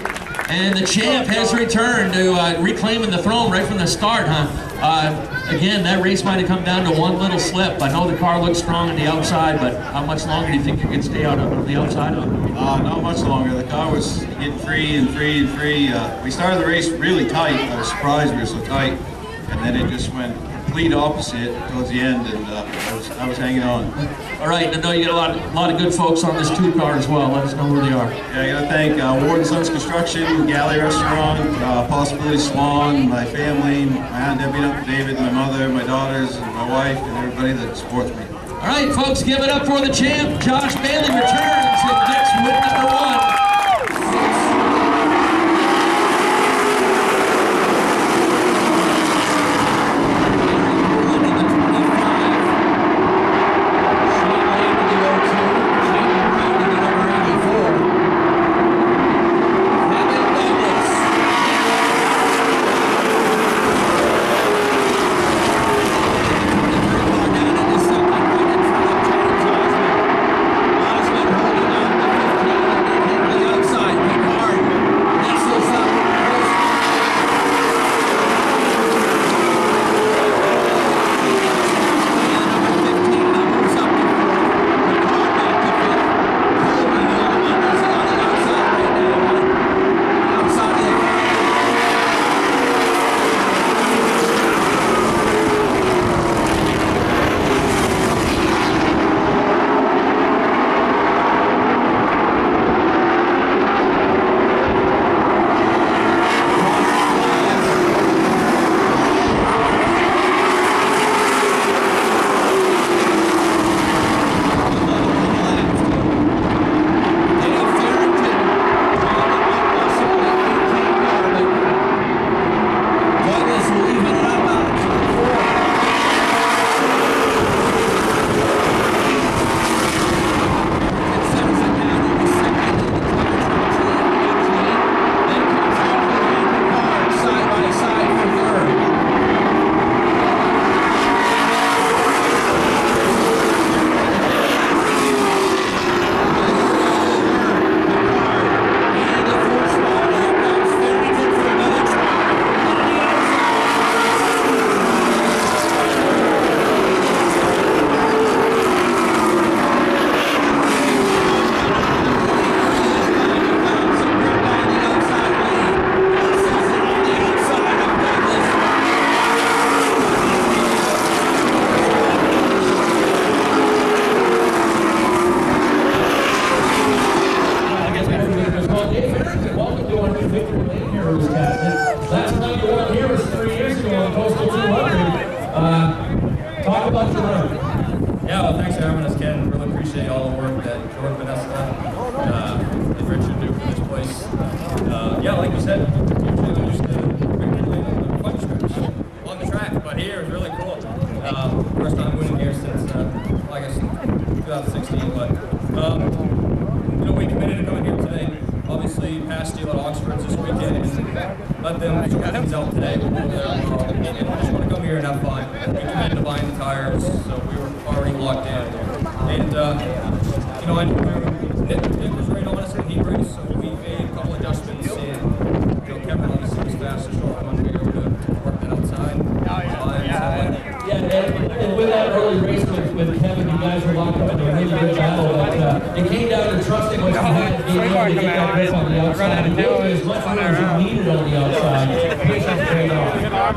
And the champ has returned to reclaiming the throne right from the start, huh? Again, that race might have come down to one little slip. I know the car looks strong on the outside, but how much longer do you think you can stay out on the outside of it? Not much longer. The car was getting free and free and free. We started the race really tight. I was surprised we were so tight. And then it just went complete opposite towards the end, and I was hanging on. All right, I know you got a lot of good folks on this 2 car as well. Let us know who they are. Yeah, I got to thank Ward & Sons Construction, Galley Restaurant, Possibility Swan, my family, my Aunt Debbie, Uncle David, my mother, my daughters, and my wife, and everybody that supports me. All right, folks, give it up for the champ. Josh Bailey returns and gets win number 1.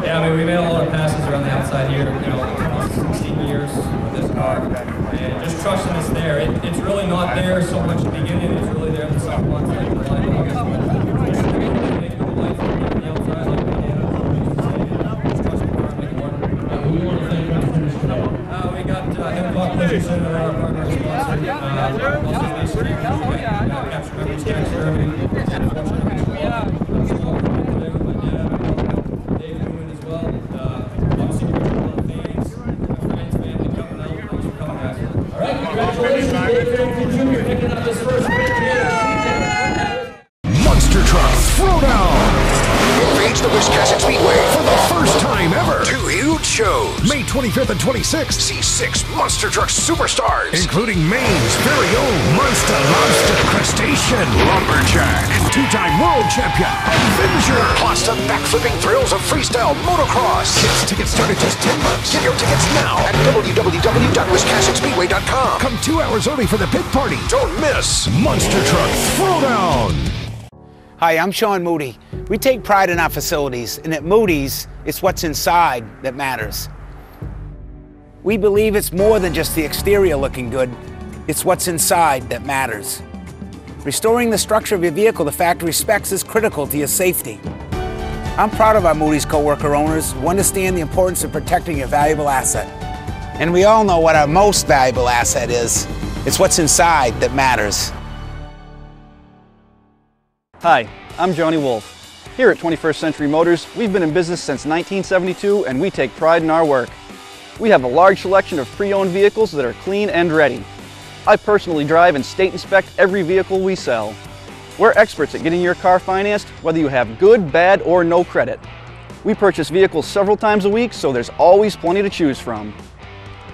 Yeah, I mean, we made a lot of passes around the outside here, you know, 16 years with this car. And just trusting it's there. It's really not there so much at the beginning, it's really there at the second one. Like the line on the outside, like who you want to thank for the finish today? We got Hemlock Richardson, our partner sponsor. Capture Memories Tax Derby. Monster Truck Throwdown. the Wisconsin Speedway for the first time ever. 2 huge shows. May 25th and 26th. See 6 monster truck superstars, including Maine's very own Monster Lobster Crustacean Lumberjack, 2-time world champion Avenger, plus the backflipping thrills of freestyle motocross. Kids tickets start at just $10. Get your tickets now at www.wisconsinspeedway.com. Come 2 hours early for the pit party. Don't miss Monster Truck Throwdown. Hi, I'm Sean Moody. We take pride in our facilities, and at Moody's, it's what's inside that matters. We believe it's more than just the exterior looking good, it's what's inside that matters. Restoring the structure of your vehicle the factory specs is critical to your safety. I'm proud of our Moody's co-worker owners who understand the importance of protecting your valuable asset. And we all know what our most valuable asset is. It's what's inside that matters. Hi, I'm Johnny Wolf. Here at 21st Century Motors, we've been in business since 1972 and we take pride in our work. We have a large selection of pre-owned vehicles that are clean and ready. I personally drive and state inspect every vehicle we sell. We're experts at getting your car financed, whether you have good, bad, or no credit. We purchase vehicles several times a week, so there's always plenty to choose from.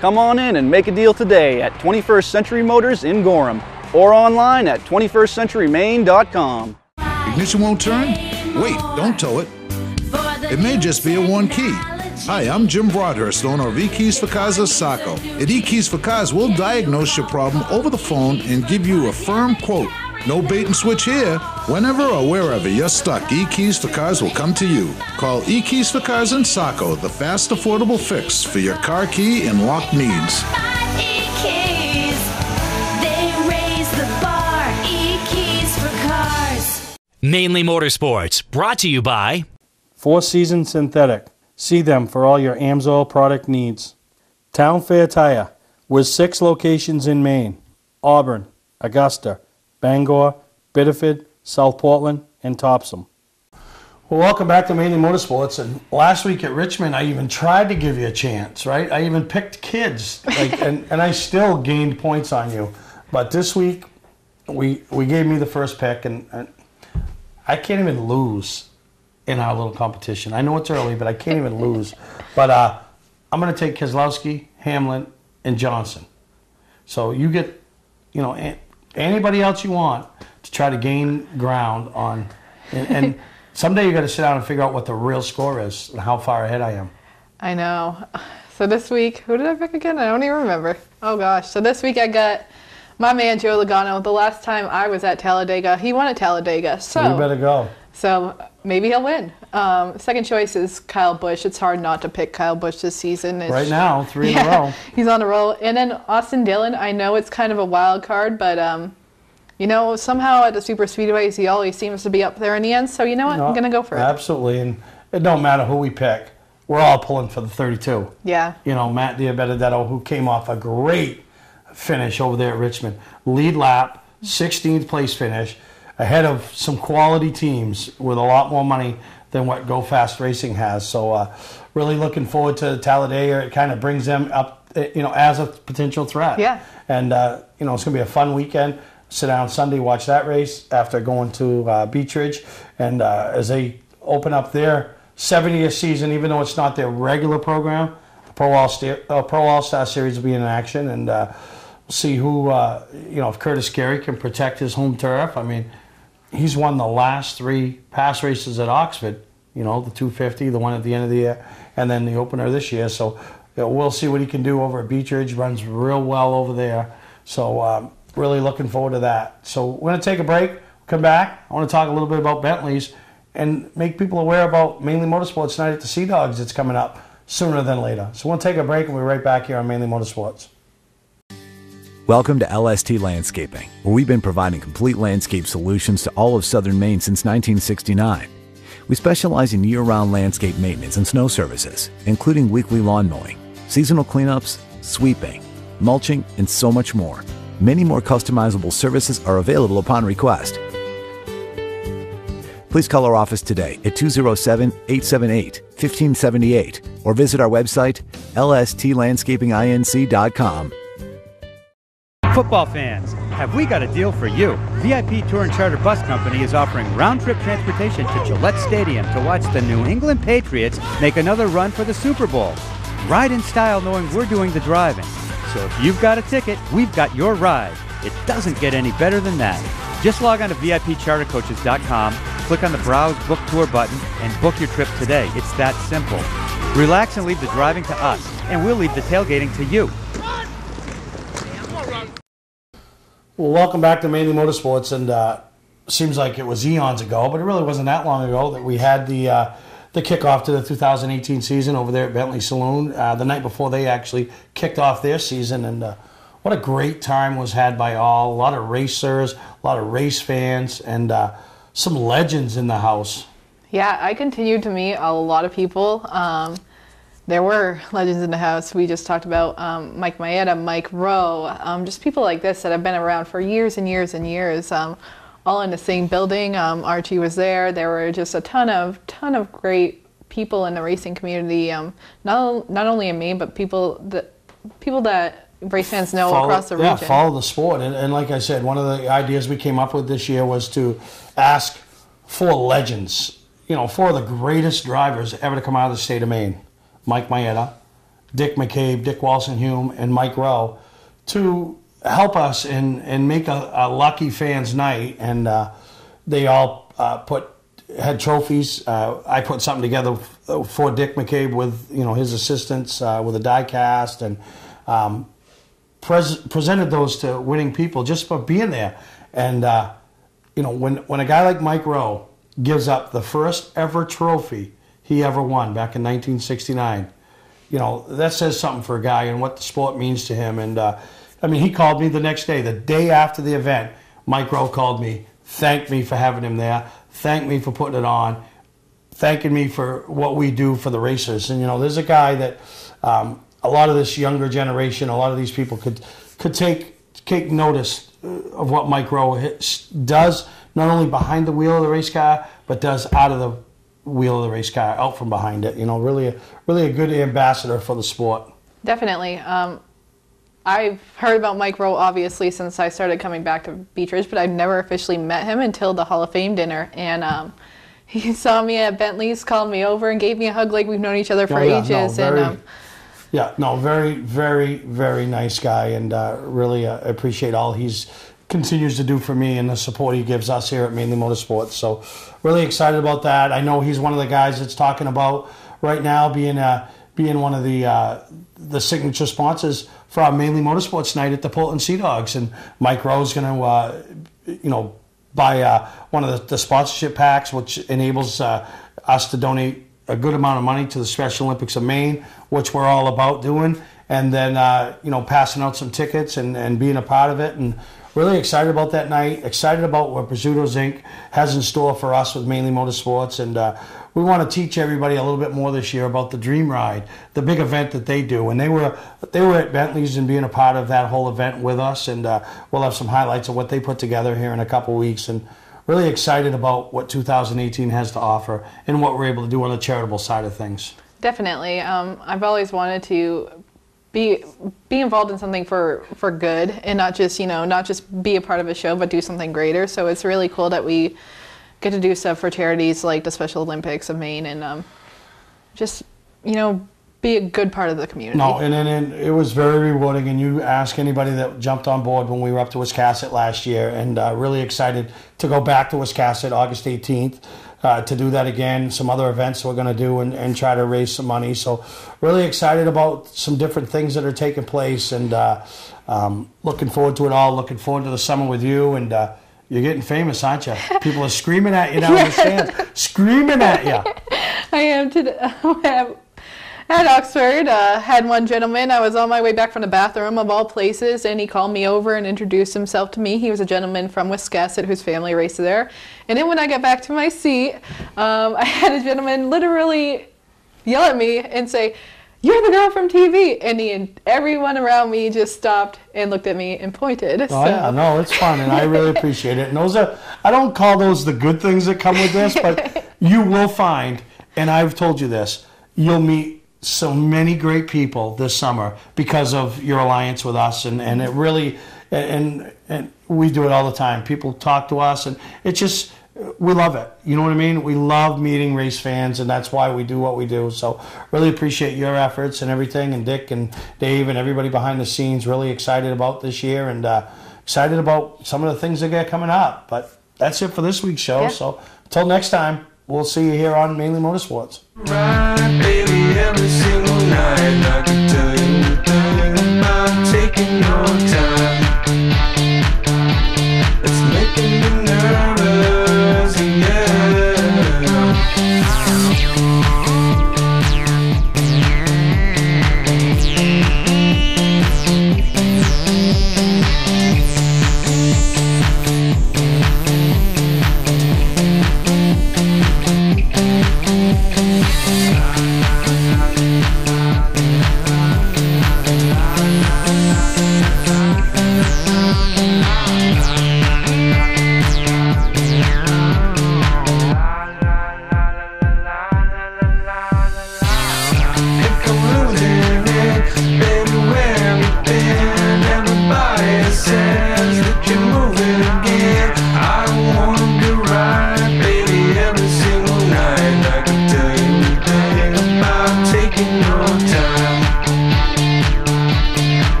Come on in and make a deal today at 21st Century Motors in Gorham or online at 21stcenturymaine.com. Ignition won't turn? Wait, don't tow it. It may just be a one key. Hi, I'm Jim Broadhurst, owner of eKeys for Cars of Saco. At eKeys for Cars, we'll diagnose your problem over the phone and give you a firm quote. No bait and switch here. Whenever or wherever you're stuck, eKeys for Cars will come to you. Call eKeys for Cars in Saco, the fast, affordable fix for your car key and lock needs. Mainely Motorsports, brought to you by Four Seasons Synthetic. See them for all your AMSOIL product needs. Town Fair Tire, with 6 locations in Maine: Auburn, Augusta, Bangor, Biddeford, South Portland, and Topsom. Well, welcome back to Mainly Motorsports. And last week at Richmond, I even tried to give you a chance, right? I even picked kids, and I still gained points on you. But this week, we gave me the first pick, and I can't even lose in our little competition. I know it's early, but I can't even lose. But I'm going to take Keselowski, Hamlin, and Johnson. So you get, anybody else you want to try to gain ground on. And someday you got to sit down and figure out what the real score is and how far ahead I am. I know. So this week, who did I pick again? I don't even remember. Oh gosh. So this week I got my man Joe Logano. The last time I was at Talladega, he won at Talladega. So you better go. So maybe he'll win. Second choice is Kyle Busch. It's hard not to pick Kyle Busch this season. Right now, 3 in a row. He's on a roll. And then Austin Dillon. I know it's kind of a wild card, but somehow at the super speedways he always seems to be up there in the end. So you know what? I'm gonna go for it. Absolutely, and it don't matter who we pick. We're all pulling for the 32. Yeah. Matt Diabenedetto, who came off a great finish over there at Richmond. Lead lap, 16th place finish, ahead of some quality teams with a lot more money than what Go Fast Racing has. So really looking forward to Talladega. It kind of brings them up, as a potential threat. Yeah. And, it's going to be a fun weekend. Sit down Sunday, watch that race after going to Beechridge. And as they open up their 70th season, even though it's not their regular program, Pro All-Star Series will be in action. And we'll see who, if Curtis Carey can protect his home turf. I mean, he's won the last 3 pass races at Oxford, the 250, the one at the end of the year, and then the opener this year. So we'll see what he can do over at Beechridge. Runs real well over there. So really looking forward to that. So we're going to take a break. Come back. I want to talk a little bit about Bentleys and make people aware about Mainly Motorsports Night at the Sea Dogs that's coming up sooner than later. So we'll take a break and we'll be right back here on Mainly Motorsports. Welcome to LST Landscaping, where we've been providing complete landscape solutions to all of southern Maine since 1969. We specialize in year-round landscape maintenance and snow services, including weekly lawn mowing, seasonal cleanups, sweeping, mulching, and so much more. Many more customizable services are available upon request. Please call our office today at 207-878-1578 or visit our website, lstlandscapinginc.com. Football fans, have we got a deal for you? VIP Tour and Charter Bus Company is offering round-trip transportation to Gillette Stadium to watch the New England Patriots make another run for the Super Bowl. Ride in style knowing we're doing the driving. So if you've got a ticket, we've got your ride. It doesn't get any better than that. Just log on to VIPChartercoaches.com, click on the Browse Book Tour button, and book your trip today. It's that simple. Relax and leave the driving to us, and we'll leave the tailgating to you. Well, welcome back to Mainly Motorsports, and seems like it was eons ago, but it really wasn't that long ago that we had the kickoff to the 2018 season over there at Bentley Saloon. The night before they actually kicked off their season, and what a great time was had by all. A lot of racers, a lot of race fans, and some legends in the house. Yeah, I continued to meet a lot of people. There were legends in the house. We just talked about Mike Maeda, Mike Rowe, just people like this that have been around for years and years and years, all in the same building. Archie was there. There were just a ton of great people in the racing community, not only in Maine, but people that race fans know across the region. Yeah, follow the sport. And like I said, one of the ideas we came up with this year was to ask for legends, you know, four of the greatest drivers ever to come out of the state of Maine. Mike Maeda, Dick McCabe, Dick Walson-Hume, and Mike Rowe, to help us and make a lucky fans night. And they all had trophies. I put something together for Dick McCabe with his assistants with a die cast, and presented those to winning people just for being there. And when a guy like Mike Rowe gives up the first ever trophy he ever won back in 1969. That says something for a guy and what the sport means to him. And he called me the next day, the day after the event. Mike Rowe called me, thanked me for having him there, thanked me for putting it on, thanking me for what we do for the racers. And there's a guy that a lot of this younger generation, a lot of these people could take notice of what Mike Rowe does, not only behind the wheel of the race car, but does out of the wheel of the race car, out from behind it. Really a good ambassador for the sport. Definitely. I've heard about Mike Rowe obviously since I started coming back to Beech Ridge, but I've never officially met him until the Hall of Fame dinner. And he saw me at Bentley's, called me over, and gave me a hug like we've known each other for ages. Very, very, very nice guy, and really appreciate all he's continues to do for me and the support he gives us here at Mainly Motorsports. So really excited about that. I know he's one of the guys that's talking about right now being one of the signature sponsors for our Mainly Motorsports night at the Portland Sea Dogs. And Mike Rowe's going to buy one of the sponsorship packs, which enables us to donate a good amount of money to the Special Olympics of Maine, which we're all about doing, and then passing out some tickets and being a part of it. And really excited about that night, excited about what Pizzuto's Inc. has in store for us with Mainly Motorsports. And we want to teach everybody a little bit more this year about the Dream Ride, the big event that they do. And they were at Bentley's and being a part of that whole event with us. And we'll have some highlights of what they put together here in a couple weeks. And really excited about what 2018 has to offer and what we're able to do on the charitable side of things. Definitely. I've always wanted to be involved in something for good, and not just be a part of a show, but do something greater. So it's really cool that we get to do stuff for charities like the Special Olympics of Maine, and be a good part of the community. No, and it was very rewarding. And you ask anybody that jumped on board when we were up to Wiscasset last year, and really excited to go back to Wiscasset August 18th. To do that again, some other events we're going to do and try to raise some money. So really excited about some different things that are taking place, and looking forward to it all, looking forward to the summer with you. And you're getting famous, aren't you? People are screaming at you down in the stands, screaming at you. I am today. At Oxford, had one gentleman. I was on my way back from the bathroom of all places, and he called me over and introduced himself to me. He was a gentleman from Wiscasset whose family raced there. And then when I got back to my seat, I had a gentleman literally yell at me and say, "You're the girl from TV." And everyone around me just stopped and looked at me and pointed. Oh, yeah, no, it's fun, and I really appreciate it. And I don't call those the good things that come with this, but you will find, and I've told you this, you'll meet so many great people this summer because of your alliance with us, and it really and we do it all the time. People talk to us, and it's just, we love it. You know what I mean? We love meeting race fans, and that's why we do what we do. So really appreciate your efforts and everything, and Dick and Dave and everybody behind the scenes. Really excited about this year, and excited about some of the things that got coming up. But that's it for this week's show. Yeah. So until next time, we'll see you here on Mainly Motorsports. Ride, baby, every single night.